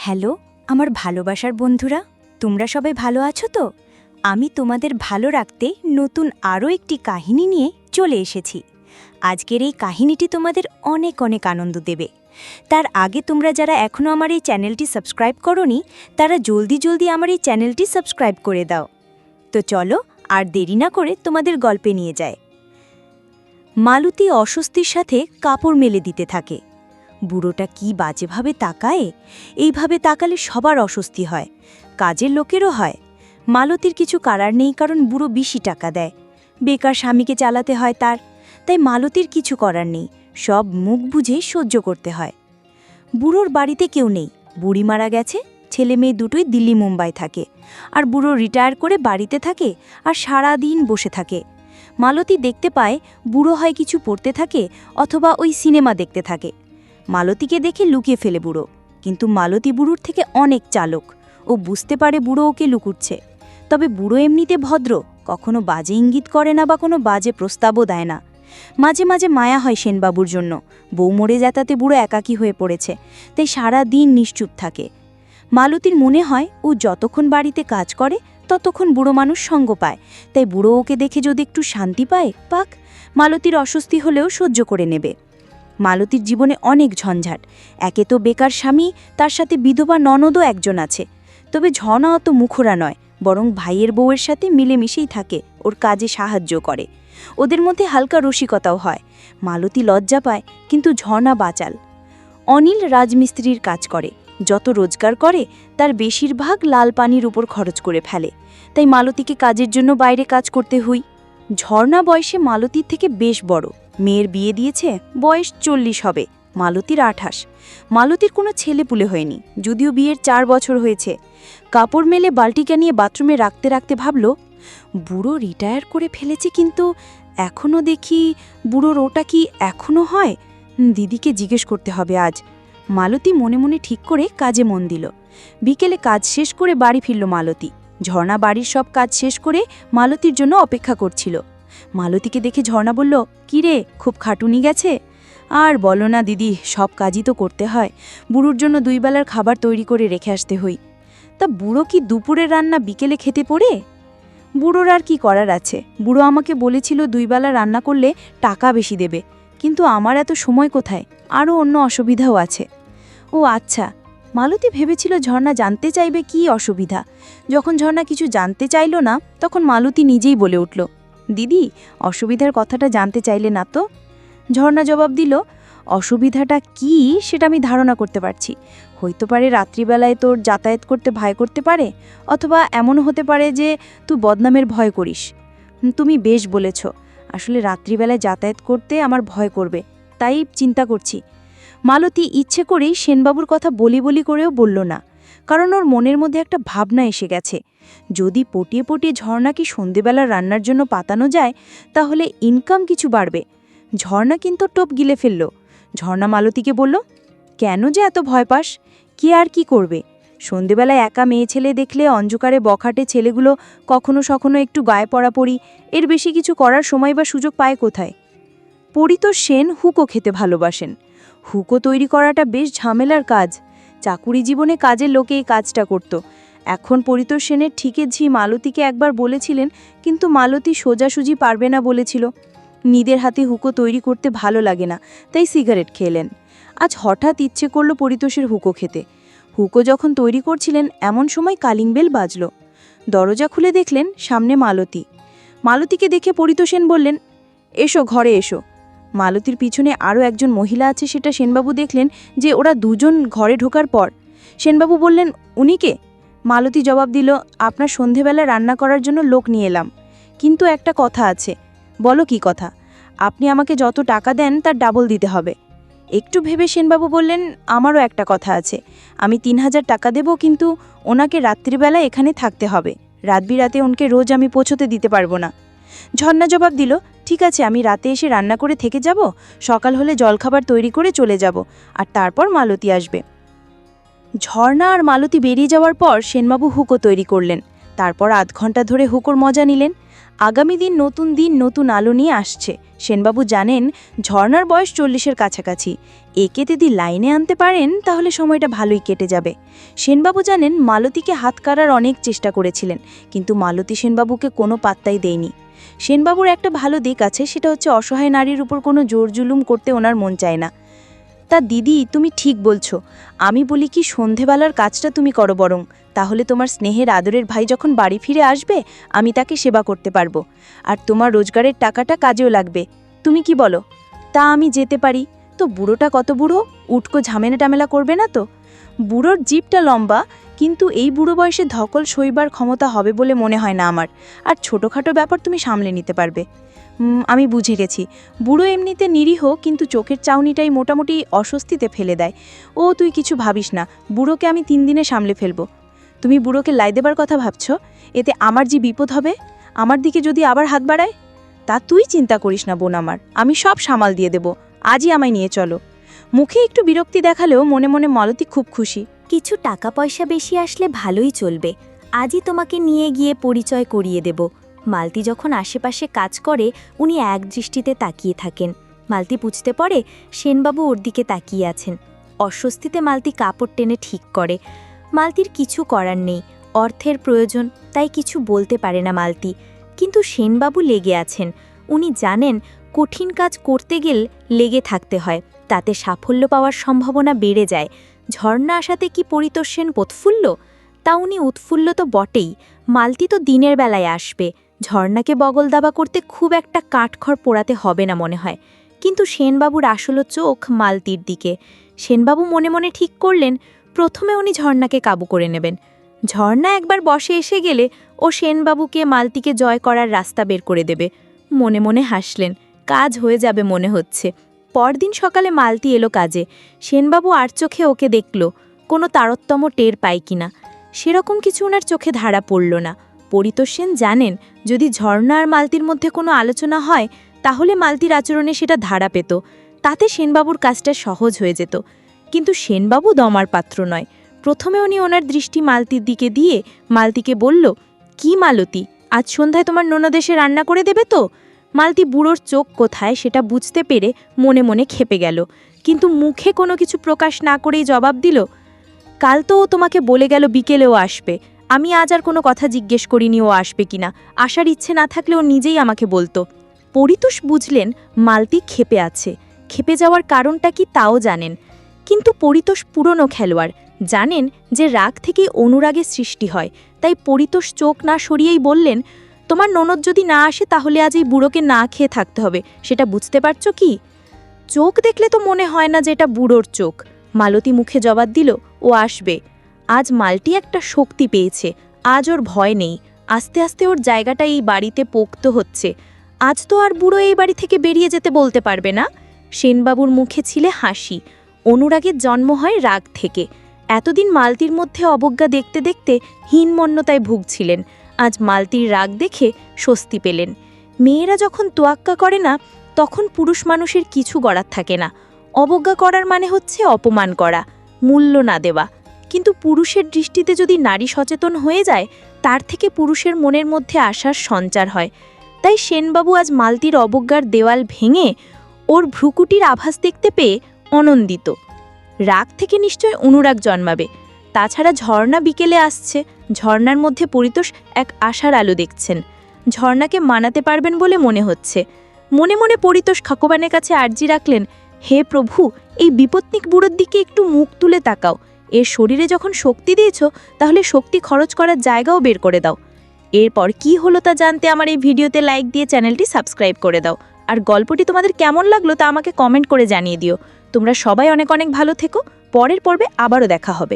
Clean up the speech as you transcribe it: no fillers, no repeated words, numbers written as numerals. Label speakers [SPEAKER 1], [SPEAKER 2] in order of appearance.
[SPEAKER 1] Hello আমার ভালোবাসার বন্ধুরা, তোমরা সবাই ভালো আছো তো? আমি তোমাদের ভালো রাখতে নতুন আরও একটি কাহিনী নিয়ে চলে এসেছি। আজকের এই কাহিনীটি তোমাদের অনেক অনেক আনন্দ দেবে। তার আগে তোমরা যারা এখনও আমার এই চ্যানেলটি সাবস্ক্রাইব করোনি, তারা জলদি জলদি আমার এই চ্যানেলটি সাবস্ক্রাইব করে দাও। তো চলো আর দেরি না করে তোমাদের গল্পে নিয়ে যায়। মালতী অস্বস্তির সাথে কাপড় মেলে দিতে থাকে। বুড়োটা কি বাজেভাবে তাকায়! এইভাবে তাকালে সবার অস্বস্তি হয়, কাজের লোকেরও হয়। মালতীর কিছু করার নেই, কারণ বুড়ো বেশি টাকা দেয়, বেকার স্বামীকে চালাতে হয় তার। তাই মালতীর কিছু করার নেই, সব মুখ বুঝে সহ্য করতে হয়। বুড়োর বাড়িতে কেউ নেই, বুড়ি মারা গেছে, ছেলে মেয়ে দুটোই দিল্লি মুম্বাই থাকে। আর বুড়ো রিটায়ার করে বাড়িতে থাকে আর সারা দিন বসে থাকে। মালতী দেখতে পায় বুড়ো হয় কিছু পড়তে থাকে অথবা ওই সিনেমা দেখতে থাকে। মালতীকে দেখে লুকিয়ে ফেলে বুড়ো, কিন্তু মালতী বুড়োর থেকে অনেক চালক। ও বুঝতে পারে বুড়ো ওকে লুকুচ্ছে। তবে বুড়ো এমনিতে ভদ্র, কখনো বাজে ইঙ্গিত করে না বা কোনো বাজে প্রস্তাবও দেয় না। মাঝে মাঝে মায়া হয় সেনবাবুর জন্য, বউ মরে যাতাতে বুড়ো একাকী হয়ে পড়েছে, তাই সারা দিন নিশ্চুপ থাকে। মালতীর মনে হয় ও যতক্ষণ বাড়িতে কাজ করে ততক্ষণ বুড়ো মানুষ সঙ্গ পায়, তাই বুড়ো ওকে দেখে যদি একটু শান্তি পায় পাক, মালতীর অস্বস্তি হলেও সহ্য করে নেবে। মালতীর জীবনে অনেক ঝঞ্ঝাট। একে তো বেকার স্বামী, তার সাথে বিধবা ননদও একজন আছে। তবে ঝর্ণা অত মুখরা নয়, বরং ভাইয়ের বউয়ের সাথে মিলেমিশেই থাকে, ওর কাজে সাহায্য করে। ওদের মধ্যে হালকা রসিকতাও হয়। মালতী লজ্জা পায়, কিন্তু ঝর্ণা বাচাল। অনিল রাজমিস্ত্রির কাজ করে, যত রোজগার করে তার বেশিরভাগ লাল পানির উপর খরচ করে ফেলে, তাই মালতীকে কাজের জন্য বাইরে কাজ করতে হয়। ঝর্ণা বয়সে মালতীর থেকে বেশ বড়, মেয়ের বিয়ে দিয়েছে, বয়স 40 হবে, মালতীর 28। মালতীর কোনো ছেলেপুলে হয়নি, যদিও বিয়ের 4 বছর হয়েছে। কাপড় মেলে বালতিটা নিয়ে বাথরুমে রাখতে রাখতে ভাবল, বুড়ো রিটায়ার করে ফেলেছে, কিন্তু এখনও দেখি বুড়োর ওটা কি এখনও হয়? দিদিকে জিজ্ঞেস করতে হবে আজ। মালতী মনে মনে ঠিক করে কাজে মন দিল। বিকেলে কাজ শেষ করে বাড়ি ফিরল মালতী। ঝর্ণা বাড়ির সব কাজ শেষ করে মালতীর জন্য অপেক্ষা করছিল। মালতীকে দেখে ঝর্ণা বলল, কি রে, খুব খাটুনি গেছে? আর বলো না দিদি, সব কাজই তো করতে হয়। বুড়োর জন্য 2 বেলার খাবার তৈরি করে রেখে আসতে হই। তা বুড়ো কি দুপুরের রান্না বিকেলে খেতে পড়ে? বুড়োর আর কি করার আছে, বুড়ো আমাকে বলেছিল 2 বেলা রান্না করলে টাকা বেশি দেবে, কিন্তু আমার এত সময় কোথায়, আরও অন্য অসুবিধাও আছে। ও আচ্ছা। মালতী ভেবেছিল ঝর্ণা জানতে চাইবে কি অসুবিধা। যখন ঝর্ণা কিছু জানতে চাইল না, তখন মালতী নিজেই বলে উঠল, দিদি, অসুবিধার কথাটা জানতে চাইলে না তো? ঝর্ণা জবাব দিল, অসুবিধাটা কি সেটা আমি ধারণা করতে পারছি। হইতে পারে রাত্রিবেলায় তোর যাতায়াত করতে ভয় করতে পারে, অথবা এমনও হতে পারে যে তুই বদনামের ভয় করিস। তুমি বেশ বলেছ, আসলে রাত্রিবেলায় যাতায়াত করতে আমার ভয় করবে, তাই চিন্তা করছি। মালতী ইচ্ছে করেই সেনবাবুর কথা বলি বলি করেও বলল না, কারণ ওর মনের মধ্যে একটা ভাবনা এসে গেছে। যদি পটিয়ে পটিয়ে ঝর্ণাকে সন্ধেবেলা রান্নার জন্য পাতানো যায়, তাহলে ইনকাম কিছু বাড়বে। ঝর্ণা কিন্তু টোপ গিলে ফেলল। ঝর্ণা মালতীকে বলল, কেন যে এত ভয় পাস? কে আর কি করবে? সন্ধেবেলায় একা মেয়ে ছেলে দেখলে অন্ধকারে বখাটে ছেলেগুলো কখনো সখনো একটু গায়ে পড়াপড়ি, এর বেশি কিছু করার সময় বা সুযোগ পায় কোথায়? পরিতোষ সেন হুকো খেতে ভালোবাসেন। হুকো তৈরি করাটা বেশ ঝামেলার কাজ। চাকুরি জীবনে কাজের লোকে এই কাজটা করত। এখন পরিতোষ সেনের ঠিকের ঝি মালতীকে একবার বলেছিলেন, কিন্তু মালতী সোজাসুজি পারবে না বলেছিল। নিজের হাতে হুকো তৈরি করতে ভালো লাগে না, তাই সিগারেট খেলেন। আজ হঠাৎ ইচ্ছে করল পরিতোষের হুকো খেতে। হুকো যখন তৈরি করছিলেন, এমন সময় কালিং বেল বাজল। দরজা খুলে দেখলেন সামনে মালতী। মালতীকে দেখে পরিতোষ সেন বললেন, এসো, ঘরে এসো। মালতীর পিছনে আরও একজন মহিলা আছে, সেটা সেনবাবু দেখলেন যে ওরা দুজন ঘরে ঢোকার পর। সেনবাবু বললেন, উনি কে? মালতী জবাব দিল, আপনার সন্ধেবেলা রান্না করার জন্য লোক নিয়ে এলাম, কিন্তু একটা কথা আছে। বলো কি কথা? আপনি আমাকে যত টাকা দেন তার ডাবল দিতে হবে। একটু ভেবে সেনবাবু বললেন, আমারও একটা কথা আছে। আমি 3000 টাকা দেব, কিন্তু ওনাকে রাত্রিবেলা এখানে থাকতে হবে। রাতবিরাতে ওনকে রোজ আমি পৌঁছতে দিতে পারবো না। ঝর্ণা জবাব দিল, ঠিক আছে, আমি রাতে এসে রান্না করে থেকে যাব, সকাল হলে জলখাবার তৈরি করে চলে যাব, আর তারপর মালতী আসবে। ঝর্ণা আর মালতী বেরিয়ে যাওয়ার পর সেনবাবু হুকো তৈরি করলেন। তারপর আধ ঘন্টা ধরে হুকোর মজা নিলেন। আগামী দিন নতুন আলো নিয়ে আসছে। সেনবাবু জানেন ঝর্ণার বয়স 40-এর কাছাকাছি। একে যদি লাইনে আনতে পারেন তাহলে সময়টা ভালোই কেটে যাবে। সেনবাবু জানেন মালতীকে হাত কাড়ার অনেক চেষ্টা করেছিলেন, কিন্তু মালতী সেনবাবুকে কোনো পাত্তাই দেয়নি। সেনবাবুর একটা ভালো দিক আছে, সেটা হচ্ছে অসহায় নারীর উপর কোনো জোর জুলুম করতে ওনার মন চায় না। তা দিদি, তুমি ঠিক বলছো। আমি বলি কি, সন্ধেবেলার কাজটা তুমি করো বরং, তাহলে তোমার স্নেহের আদরের ভাই যখন বাড়ি ফিরে আসবে আমি তাকে সেবা করতে পারবো, আর তোমার রোজগারের টাকাটা কাজেও লাগবে। তুমি কি বলো? তা আমি যেতে পারি। তো বুড়োটা কত বুড়ো, উটকো ঝামেলা টামেলা করবে না তো? বুড়োর জিভটা লম্বা, কিন্তু এই বুড়ো বয়সে ধকল সইবার ক্ষমতা হবে বলে মনে হয় না আমার। আর ছোটোখাটো ব্যাপার তুমি সামলে নিতে পারবে। আমি বুঝে গেছি। বুড়ো এমনিতে নিরীহ, কিন্তু চোখের চাউনিটাই মোটামুটি অস্বস্তিতে ফেলে দেয়। ও তুই কিছু ভাবিস না, বুড়োকে আমি 3 দিনে সামলে ফেলবো। তুমি বুড়োকে লাই দেবার কথা ভাবছ? এতে আমার যে বিপদ হবে, আমার দিকে যদি আবার হাত বাড়ায়। তা তুই চিন্তা করিস না বোন আমার, আমি সব সামাল দিয়ে দেব। আজই আমায় নিয়ে চলো। মুখে একটু বিরক্তি দেখালেও মনে মনে মালতী খুব খুশি।
[SPEAKER 2] কিছু টাকা পয়সা বেশি আসলে ভালোই চলবে। আজই তোমাকে নিয়ে গিয়ে পরিচয় করিয়ে দেব। মালতী যখন আশেপাশে কাজ করে উনি এক দৃষ্টিতে তাকিয়ে থাকেন। মালতী বুঝতে পারে সেনবাবু ওর দিকে তাকিয়ে আছেন। অস্বস্তিতে মালতী কাপড় টেনে ঠিক করে। মালতীর কিছু করার নেই, অর্থের প্রয়োজন, তাই কিছু বলতে পারে না মালতী। কিন্তু সেনবাবু লেগে আছেন। উনি জানেন কঠিন কাজ করতে গেলে লেগে থাকতে হয়, তাতে সাফল্য পাওয়ার সম্ভাবনা বেড়ে যায়। ঝর্ণা আসাতে কি পরিতোষেন প্রৎফুল্ল? তা উনি উৎফুল্ল তো বটেই, মালতী তো দিনের বেলায় আসবে। ঝর্ণাকে বগল দাবা করতে খুব একটা কাঠখড় পোড়াতে হবে না মনে হয়। কিন্তু সেনবাবুর আসল চোখ মালতীর দিকে। সেনবাবু মনে মনে ঠিক করলেন প্রথমে উনি ঝর্ণাকে কাবু করে নেবেন। ঝর্ণা একবার বসে এসে গেলে ও সেনবাবুকে মালতীকে জয় করার রাস্তা বের করে দেবে। মনে মনে হাসলেন, কাজ হয়ে যাবে মনে হচ্ছে। পরদিন সকালে মালতী এলো কাজে। সেনবাবু আর চোখে ওকে দেখল, কোনো তারতম্য টের পায় কিনা। সেরকম কিছু ওনার চোখে ধরা পড়ল না। পরিতোষ সেন জানেন যদি ঝর্ণা আর মালতীর মধ্যে কোনো আলোচনা হয় তাহলে মালতীর আচরণে সেটা ধারা পেত, তাতে সেনবাবুর কাজটা সহজ হয়ে যেত। কিন্তু সেনবাবু দমার পাত্র নয়। প্রথমে উনি ওনার দৃষ্টি মালতীর দিকে দিয়ে মালতীকে বলল, কি মালতী, আজ সন্ধ্যায় তোমার ননদেশে রান্না করে দেবে তো? মালতী বুড়োর চোখ কোথায় সেটা বুঝতে পেরে মনে মনে ক্ষেপে গেল, কিন্তু মুখে কোনো কিছু প্রকাশ না করেই জবাব দিল, কাল তো ও তোমাকে বলে গেল বিকেলেও আসবে। আমি আজ আর কোনো কথা জিজ্ঞেস করিনি ও আসবে কিনা। আসার ইচ্ছে না থাকলে ও নিজেই আমাকে বলতো। পরিতোষ বুঝলেন মালতী ক্ষেপে আছে। ক্ষেপে যাওয়ার কারণটা কি তাও জানেন, কিন্তু পরিতোষ পুরনো খেলোয়াড়, জানেন যে রাগ থেকেই অনুরাগের সৃষ্টি হয়। তাই পরিতোষ চোখ না সরিয়েই বললেন, তোমার ননদ যদি না আসে তাহলে আজ এই বুড়োকে না খেয়ে থাকতে হবে, সেটা বুঝতে পারছো কি? চোখ দেখলে তো মনে হয় না যে এটা বুড়োর চোখ। মালতী মুখে জবাব দিল, ও আসবে। আজ মালতী একটা শক্তি পেয়েছে, আজ ওর ভয় নেই। আস্তে আস্তে ওর জায়গাটা এই বাড়িতে পোক্ত হচ্ছে। আজ তো আর বুড়ো এই বাড়ি থেকে বেরিয়ে যেতে বলতে পারবে না। সেনবাবুর মুখে ছিলে হাসি। অনুরাগের জন্ম হয় রাগ থেকে। এতদিন মালতীর মধ্যে অবজ্ঞা দেখতে দেখতে হীনমন্যতায় ভুগছিলেন, আজ মালতীর রাগ দেখে স্বস্তি পেলেন। মেয়েরা যখন তোয়াক্কা করে না তখন পুরুষ মানুষের কিছু গড়ার থাকে না। অবজ্ঞা করার মানে হচ্ছে অপমান করা, মূল্য না দেওয়া। কিন্তু পুরুষের দৃষ্টিতে যদি নারী সচেতন হয়ে যায় তার থেকে পুরুষের মনের মধ্যে আশার সঞ্চার হয়। তাই সেনবাবু আজ মালতীর অবজ্ঞার দেওয়াল ভেঙে ওর ভ্রুকুটির আভাস দেখতে পেয়ে আনন্দিত। রাগ থেকে নিশ্চয় অনুরাগ জন্মাবে। তাছাড়া ঝর্ণা বিকেলে আসছে, ঝর্ণার মধ্যে পরিতোষ এক আশার আলো দেখছেন। ঝর্ণাকে মানাতে পারবেন বলে মনে হচ্ছে। মনে মনে পরিতোষ ভগবানের কাছে আর্জি রাখলেন, হে প্রভু, এই বিপত্নিক বুড়োর দিকে একটু মুখ তুলে তাকাও। এর শরীরে যখন শক্তি দিয়েছ তাহলে শক্তি খরচ করার জায়গাও বের করে দাও। এরপর কি হলো তা জানতে আমার এই ভিডিওতে লাইক দিয়ে চ্যানেলটি সাবস্ক্রাইব করে দাও। আর গল্পটি তোমাদের কেমন লাগলো তা আমাকে কমেন্ট করে জানিয়ে দিও। তোমরা সবাই অনেক অনেক ভালো থেকো। পরের পর্বে আবারও দেখা হবে।